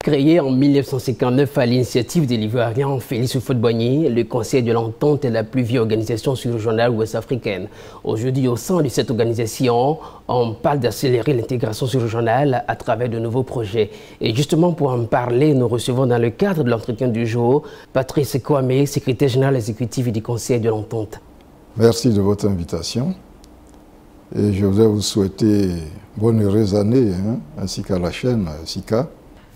Créé en 1959 à l'initiative des Ivoiriens Félix Houphouët-Boigny, le Conseil de l'Entente est la plus vieille organisation sous-régionale ouest-africaine. Aujourd'hui, au sein de cette organisation, on parle d'accélérer l'intégration sous-régionale à travers de nouveaux projets. Et justement, pour en parler, nous recevons dans le cadre de l'entretien du jour Patrice Kwame, secrétaire général exécutif du Conseil de l'Entente. Merci de votre invitation. Et je voudrais vous souhaiter bonne heureuse année, ainsi qu'à la chaîne SICA.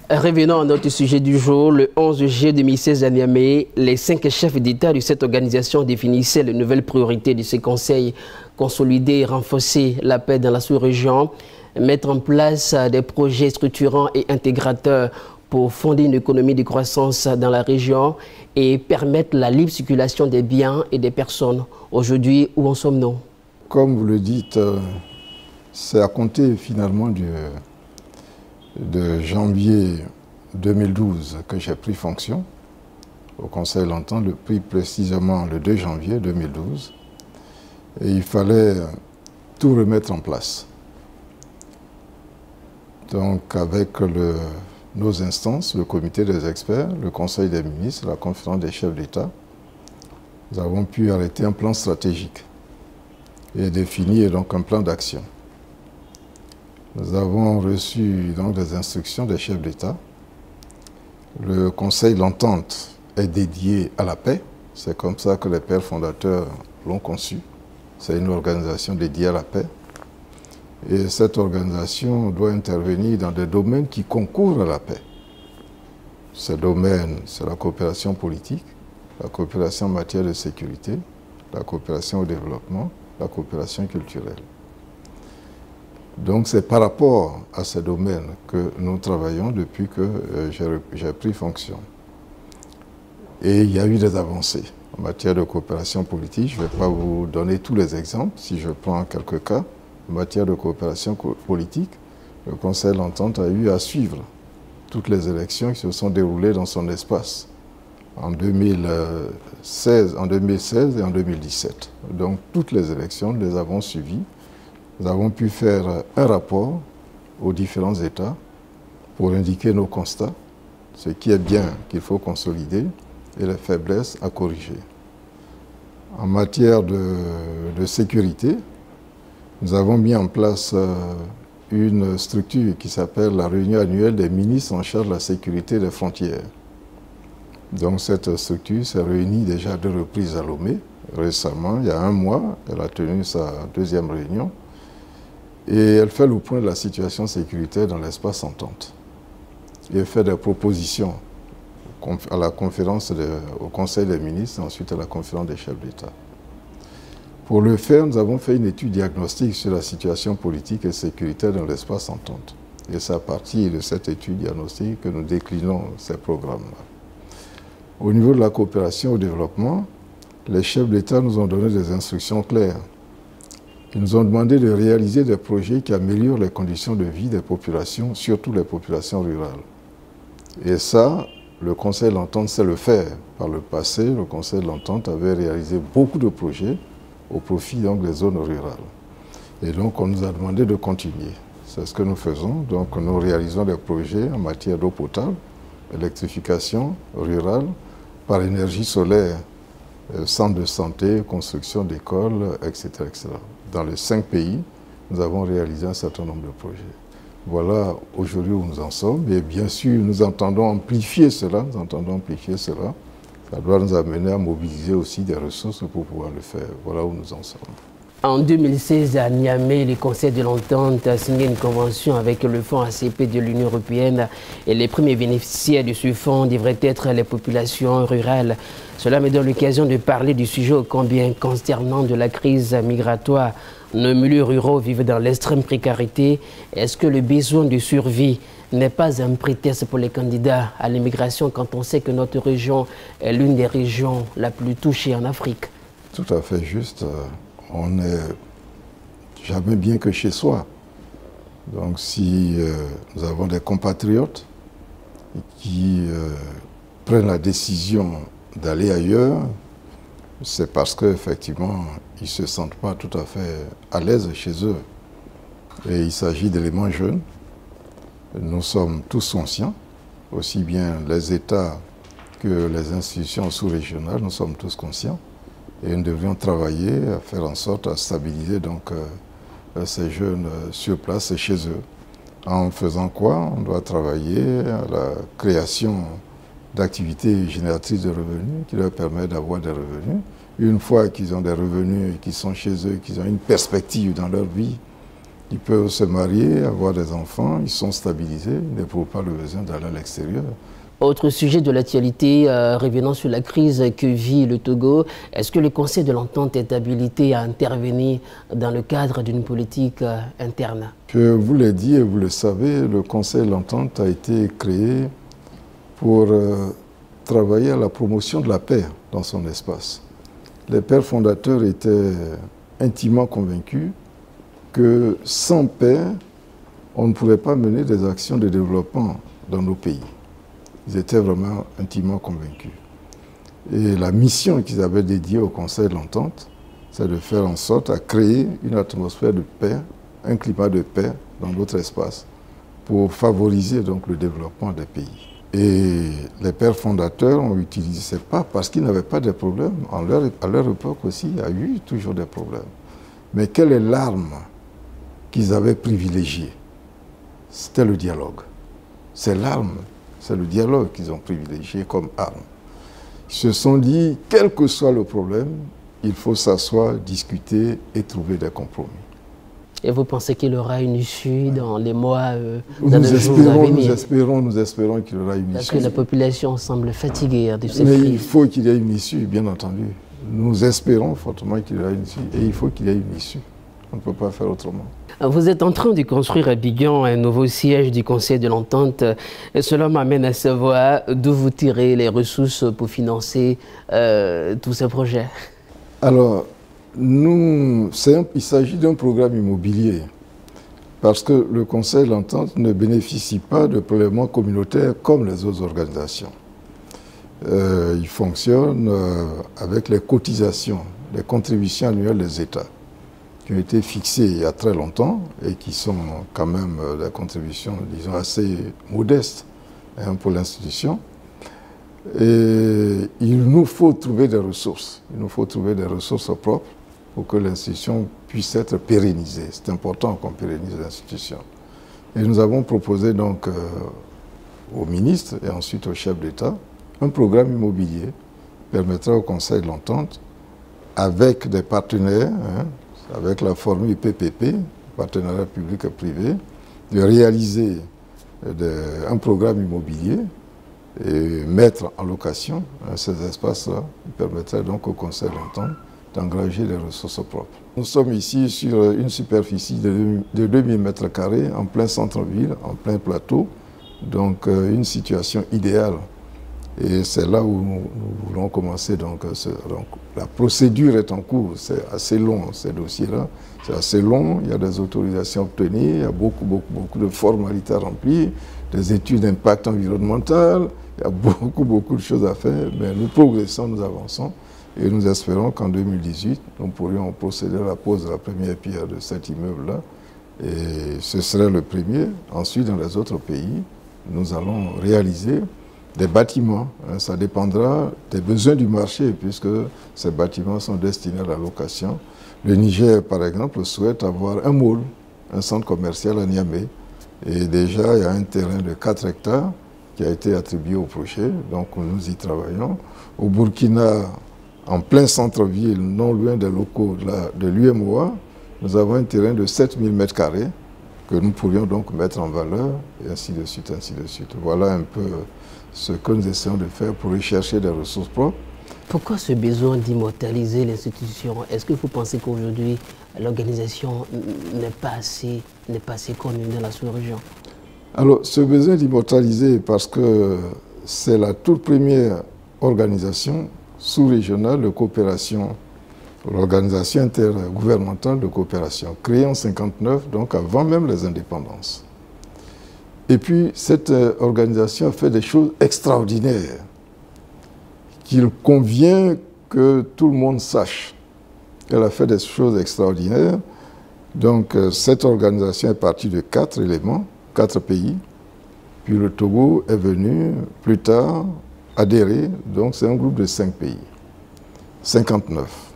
Revenons à notre sujet du jour. Le 11 juillet 2016 à Niamey, les 5 chefs d'État de cette organisation définissaient les nouvelles priorités de ce conseil: consolider et renforcer la paix dans la sous-région, mettre en place des projets structurants et intégrateurs pour fonder une économie de croissance dans la région et permettre la libre circulation des biens et des personnes. Aujourd'hui, où en sommes-nous? Comme vous le dites, c'est à compter finalement de janvier 2012 que j'ai pris fonction au Conseil de l'Entente, plus précisément le 2 janvier 2012. Et il fallait tout remettre en place. Donc avec nos instances, le comité des experts, le Conseil des ministres, la conférence des chefs d'État, nous avons pu arrêter un plan stratégique et définir donc un plan d'action. Nous avons reçu donc des instructions des chefs d'État. Le Conseil de l'Entente est dédié à la paix. C'est comme ça que les pères fondateurs l'ont conçu. C'est une organisation dédiée à la paix. Et cette organisation doit intervenir dans des domaines qui concourent à la paix. Ces domaines, c'est la coopération politique, la coopération en matière de sécurité, la coopération au développement, la coopération culturelle. Donc c'est par rapport à ces domaines que nous travaillons depuis que j'ai pris fonction. Et il y a eu des avancées en matière de coopération politique. Je ne vais pas vous donner tous les exemples. Si je prends quelques cas, en matière de coopération politique, le Conseil de l'Entente a eu à suivre toutes les élections qui se sont déroulées dans son espace en 2016 et en 2017. Donc toutes les élections, nous les avons suivies. Nous avons pu faire un rapport aux différents États pour indiquer nos constats, ce qui est bien qu'il faut consolider et les faiblesses à corriger. En matière de sécurité, nous avons mis en place une structure qui s'appelle la réunion annuelle des ministres en charge de la sécurité des frontières. Donc cette structure s'est réunie déjà à 2 reprises à Lomé. Récemment, il y a 1 mois, elle a tenu sa 2e réunion. Et elle fait le point de la situation sécuritaire dans l'espace Entente. Et elle fait des propositions à la conférence au Conseil des ministres et ensuite à la conférence des chefs d'État. Pour le faire, nous avons fait une étude diagnostique sur la situation politique et sécuritaire dans l'espace Entente. Et c'est à partir de cette étude diagnostique que nous déclinons ces programmes-là. Au niveau de la coopération au développement, les chefs d'État nous ont donné des instructions claires. Ils nous ont demandé de réaliser des projets qui améliorent les conditions de vie des populations, surtout les populations rurales. Et ça, le Conseil de l'Entente sait le faire. Par le passé, le Conseil de l'Entente avait réalisé beaucoup de projets au profit donc des zones rurales. Et donc, on nous a demandé de continuer. C'est ce que nous faisons. Donc, nous réalisons des projets en matière d'eau potable, électrification rurale, par énergie solaire, centres de santé, construction d'écoles, etc., etc. Dans les 5 pays, nous avons réalisé un certain nombre de projets. Voilà aujourd'hui où nous en sommes. Et bien sûr, nous entendons amplifier cela. Ça doit nous amener à mobiliser aussi des ressources pour pouvoir le faire. Voilà où nous en sommes. En 2016, à Niamey, le Conseil de l'Entente a signé une convention avec le Fonds ACP de l'Union européenne et les premiers bénéficiaires de ce fonds devraient être les populations rurales. Cela me donne l'occasion de parler du sujet ô combien consternant de la crise migratoire. Nos milieux ruraux vivent dans l'extrême précarité. Est-ce que le besoin de survie n'est pas un prétexte pour les candidats à l'immigration quand on sait que notre région est l'une des régions la plus touchée en Afrique? Tout à fait juste. On n'est jamais bien que chez soi. Donc si nous avons des compatriotes qui prennent la décision d'aller ailleurs, c'est parce qu'effectivement, ils ne se sentent pas tout à fait à l'aise chez eux. Et il s'agit d'éléments jeunes. Nous sommes tous conscients aussi bien les États que les institutions sous-régionales, nous sommes tous conscients. Et nous devrions travailler à faire en sorte à stabiliser donc, ces jeunes sur place et chez eux. En faisant quoi? On doit travailler à la création d'activités génératrices de revenus qui leur permettent d'avoir des revenus. Une fois qu'ils ont des revenus et qu'ils sont chez eux, qu'ils ont une perspective dans leur vie, ils peuvent se marier, avoir des enfants, ils sont stabilisés, ils n'éprouvent pas le besoin d'aller à l'extérieur. Autre sujet de l'actualité, revenant sur la crise que vit le Togo, est-ce que le Conseil de l'Entente est habilité à intervenir dans le cadre d'une politique interne? Je vous l'ai dit et vous le savez, le Conseil de l'Entente a été créé pour travailler à la promotion de la paix dans son espace. Les pères fondateurs étaient intimement convaincus que sans paix, on ne pouvait pas mener des actions de développement dans nos pays. Ils étaient vraiment intimement convaincus. Et la mission qu'ils avaient dédiée au Conseil de l'Entente, c'est de faire en sorte à créer une atmosphère de paix, un climat de paix dans notre espace, pour favoriser donc le développement des pays. Et les pères fondateurs ont utilisé, c'est pas parce qu'ils n'avaient pas de problèmes, à leur époque aussi, il y a eu toujours des problèmes. Mais quelle est l'arme qu'ils avaient privilégiée? C'était le dialogue. C'est l'arme. C'est le dialogue qu'ils ont privilégié comme arme. Ils se sont dit, quel que soit le problème, il faut s'asseoir, discuter et trouver des compromis. Et vous pensez qu'il y aura une issue dans les mois, dans les jours à venir? Nous espérons qu'il y aura une issue. Parce que la population semble fatiguée de cette Mais crise. il faut qu'il y ait une issue, bien entendu. Nous espérons fortement qu'il y aura une issue. Et il faut qu'il y ait une issue. On ne peut pas faire autrement. Vous êtes en train de construire à Abidjan un nouveau siège du Conseil de l'Entente. Cela m'amène à savoir d'où vous tirez les ressources pour financer tous ces projets. Alors, il s'agit d'un programme immobilier. Parce que le Conseil de l'Entente ne bénéficie pas de prélèvements communautaires comme les autres organisations. Il fonctionne avec les cotisations, les contributions annuelles des États, qui ont été fixées il y a très longtemps et qui sont quand même des contributions, disons, assez modestes pour l'institution. Et il nous faut trouver des ressources. Il nous faut trouver des ressources propres pour que l'institution puisse être pérennisée. C'est important qu'on pérennise l'institution. Et nous avons proposé donc au ministre et ensuite au chef d'État un programme immobilier qui permettra au Conseil de l'Entente, avec des partenaires, avec la formule PPP, partenariat public et privé, de réaliser un programme immobilier et mettre en location ces espaces-là, qui permettrait donc au Conseil de l'Entente d'engager les ressources propres. Nous sommes ici sur une superficie de 2000 m² en plein centre-ville, en plein plateau, donc une situation idéale. Et c'est là où nous voulons commencer. Donc, la procédure est en cours, c'est assez long ces dossiers-là, c'est assez long, il y a des autorisations obtenues, il y a beaucoup de formalités à remplir, des études d'impact environnemental, il y a beaucoup de choses à faire, mais nous progressons, nous avançons. Et nous espérons qu'en 2018, nous pourrions procéder à la pose de la première pierre de cet immeuble-là. Et ce serait le premier. Ensuite, dans les autres pays, nous allons réaliser des bâtiments. Ça dépendra des besoins du marché, puisque ces bâtiments sont destinés à la location. Le Niger, par exemple, souhaite avoir un mall, un centre commercial à Niamey. Et déjà, il y a un terrain de 4 hectares qui a été attribué au projet. Donc, nous y travaillons. Au Burkina, en plein centre-ville, non loin des locaux de l'UMOA, nous avons un terrain de 7000 m² que nous pourrions donc mettre en valeur, et ainsi de suite, ainsi de suite. Voilà un peu ce que nous essayons de faire pour rechercher des ressources propres. Pourquoi ce besoin d'immortaliser l'institution? Est-ce que vous pensez qu'aujourd'hui, l'organisation n'est pas assez connue dans la sous-région? Alors, ce besoin d'immortaliser, parce que c'est la toute première organisation sous-régionale de coopération, l'organisation intergouvernementale de coopération, créée en 1959, donc avant même les indépendances. Et puis, cette organisation a fait des choses extraordinaires qu'il convient que tout le monde sache. Elle a fait des choses extraordinaires. Donc, cette organisation est partie de 4 éléments, 4 pays. Puis le Togo est venu plus tard adhérer, donc c'est un groupe de 5 pays. 59.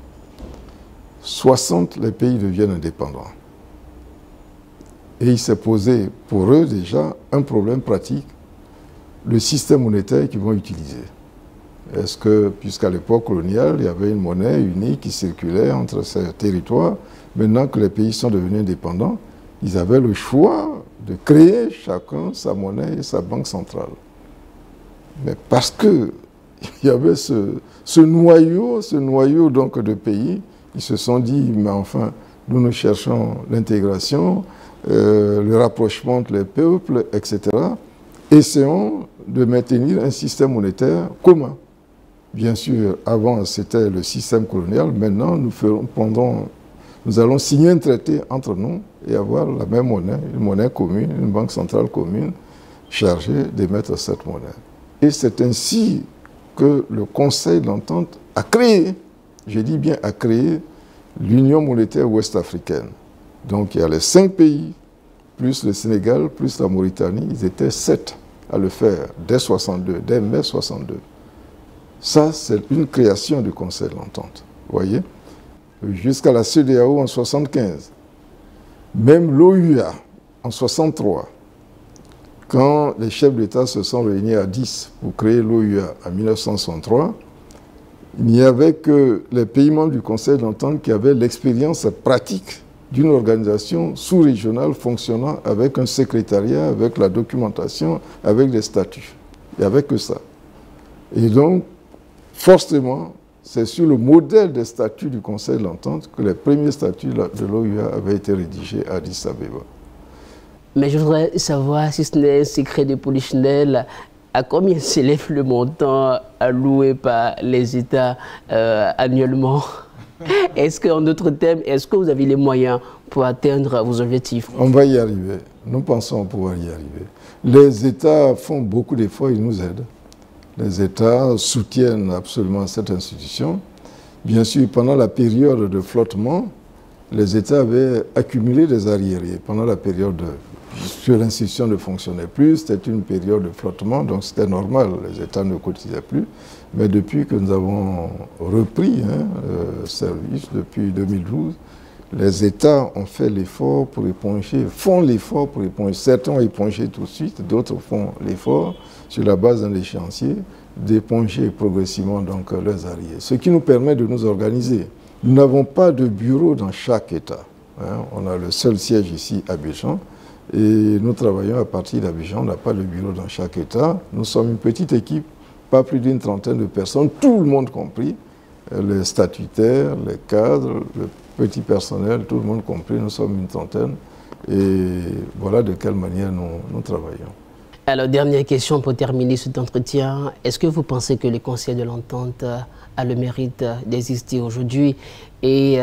60, les pays deviennent indépendants. Et il s'est posé pour eux déjà un problème pratique, le système monétaire qu'ils vont utiliser. Est-ce que, puisqu'à l'époque coloniale, il y avait une monnaie unique qui circulait entre ces territoires, maintenant que les pays sont devenus indépendants, ils avaient le choix de créer chacun sa monnaie et sa banque centrale. Mais parce qu'il y avait ce noyau donc de pays, ils se sont dit, mais enfin, nous cherchons l'intégration, le rapprochement entre les peuples, etc. Essayons de maintenir un système monétaire commun. Bien sûr, avant c'était le système colonial, maintenant nous allons signer un traité entre nous et avoir la même monnaie, une monnaie commune, une banque centrale commune, chargée d'émettre cette monnaie. Et c'est ainsi que le Conseil d'entente a créé, je dis bien a créé, l'Union monétaire ouest-africaine. Donc il y a les 5 pays, plus le Sénégal, plus la Mauritanie, ils étaient 7 à le faire dès 62, dès mai 62. Ça, c'est une création du Conseil d'entente, vous voyez, jusqu'à la CEDEAO en 75. Même l'OUA en 63, quand les chefs d'État se sont réunis à 10 pour créer l'OUA en 1963, il n'y avait que les pays membres du Conseil d'entente qui avaient l'expérience pratique d'une organisation sous-régionale fonctionnant avec un secrétariat, avec la documentation, avec des statuts. Il n'y avait que ça. Et donc, forcément, c'est sur le modèle des statuts du Conseil d'entente que les premiers statuts de l'OUA avaient été rédigés à Addis Abeba. Mais je voudrais savoir, si ce n'est un secret de Polichinelle, à combien s'élève le montant alloué par les États annuellement? Est-ce qu'en d'autres termes, est-ce que vous avez les moyens pour atteindre vos objectifs? On va y arriver. Nous pensons pouvoir y arriver. Les États font beaucoup d'efforts, ils nous aident. Les États soutiennent absolument cette institution. Bien sûr, pendant la période de flottement, les États avaient accumulé des arriérés. Pendant la période que l'institution ne fonctionnait plus, c'était une période de flottement, donc c'était normal, les États ne cotisaient plus. Mais depuis que nous avons repris service, depuis 2012, les États ont fait l'effort pour éponger, font l'effort pour éponger. Certains ont épongé tout de suite, d'autres font l'effort sur la base d'un échéancier d'éponger progressivement donc leurs arriérés. Ce qui nous permet de nous organiser. Nous n'avons pas de bureau dans chaque État. On a le seul siège ici à Abidjan et nous travaillons à partir d'Abidjan. On n'a pas de bureau dans chaque État. Nous sommes une petite équipe, pas plus d'une trentaine de personnes, tout le monde compris, les statutaires, les cadres, le petit personnel, tout le monde compris, nous sommes une trentaine. Et voilà de quelle manière nous travaillons. Alors, dernière question pour terminer cet entretien. Est-ce que vous pensez que le Conseil de l'entente a le mérite d'exister aujourd'hui? Et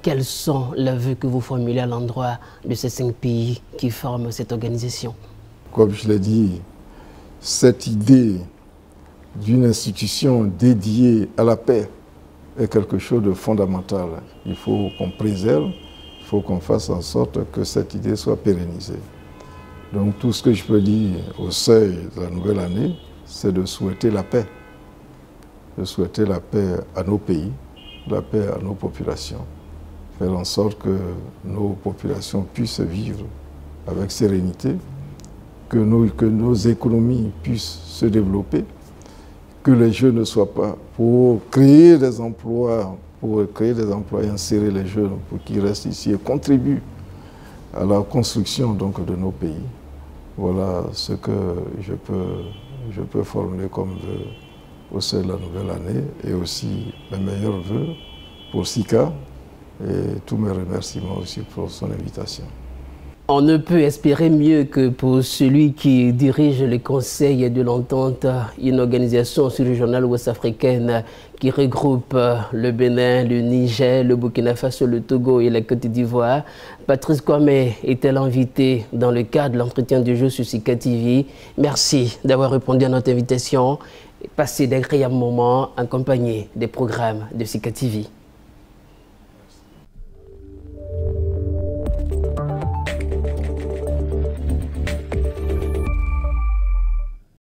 quels sont les vœux que vous formulez à l'endroit de ces 5 pays qui forment cette organisation? Comme je l'ai dit, cette idée d'une institution dédiée à la paix est quelque chose de fondamental. Il faut qu'on préserve, il faut qu'on fasse en sorte que cette idée soit pérennisée. Donc tout ce que je peux dire au seuil de la nouvelle année, c'est de souhaiter la paix. De souhaiter la paix à nos pays, la paix à nos populations. Faire en sorte que nos populations puissent vivre avec sérénité, que nos économies puissent se développer, que les jeunes ne soient pas pour créer des emplois, et insérer les jeunes pour qu'ils restent ici et contribuent à la construction donc, de nos pays. Voilà ce que je peux formuler comme vœu au sein de la nouvelle année et aussi mes meilleurs vœux pour SICA et tous mes remerciements aussi pour son invitation. On ne peut espérer mieux que pour celui qui dirige le Conseil de l'entente, une organisation sous-régionale ouest-africaine qui regroupe le Bénin, le Niger, le Burkina Faso, le Togo et la Côte d'Ivoire. Patrice Kwame était l'invité dans le cadre de l'entretien du jour sur SICA TV. Merci d'avoir répondu à notre invitation et passez d'agréables moments en compagnie des programmes de SICA TV.